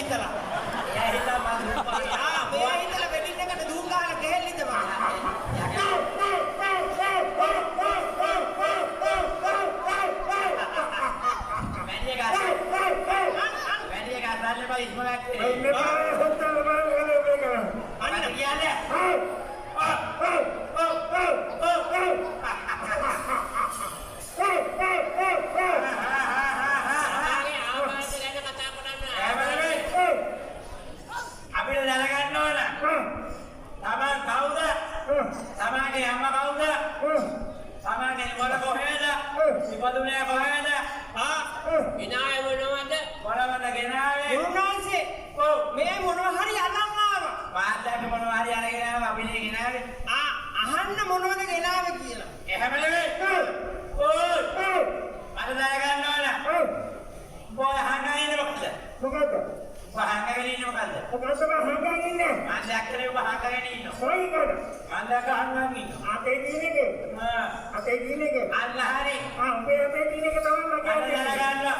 හිතලා. එයා හිතා මම මෙයා හිතලා වෙඩින් එකට දුම් ගහලා ගෙහෙල්ලිද මම. වැඩි එක අසල්ලේ බයි ඉස්මලක් අන්න කියන්නේ අපිට දැනගන්න ඕන තමන් කවුද? තමන්ගේ අම්මා කවුද? තමන්ගේ මොළ කොහෙද? ඉපදුනේ කොහෙද? විනාය මොනවද? මොනවද ගෙනාවේ? ගුරුනාන්සේ මේ මොනවා හරි අතන් ආවා. වාද්‍යක මොනවා හරි අරගෙන ආව අපිනේ ගෙනාවේ. අහන්න මොනවද ගෙනාවේ කියලා. එහෙම නෙවෙයි. ඕයි. අර දැනගන්න ඕන. බොය හංගගෙන ඉන්නේ මොකද? මොකද? වහංගගෙන ඉන්නේ මොකද? මොකද හංගගෙන ඉන්නේ? මම දැක්කේ වහංගගෙන ඉන්නවා. කොයිද? මම දැක්ක හංගගෙන ඉන්නවා. අපේ දිනේක. අපේ දිනේක. අන්න හරි. අපේ දිනේක තමයි මම අර දැනගන්න.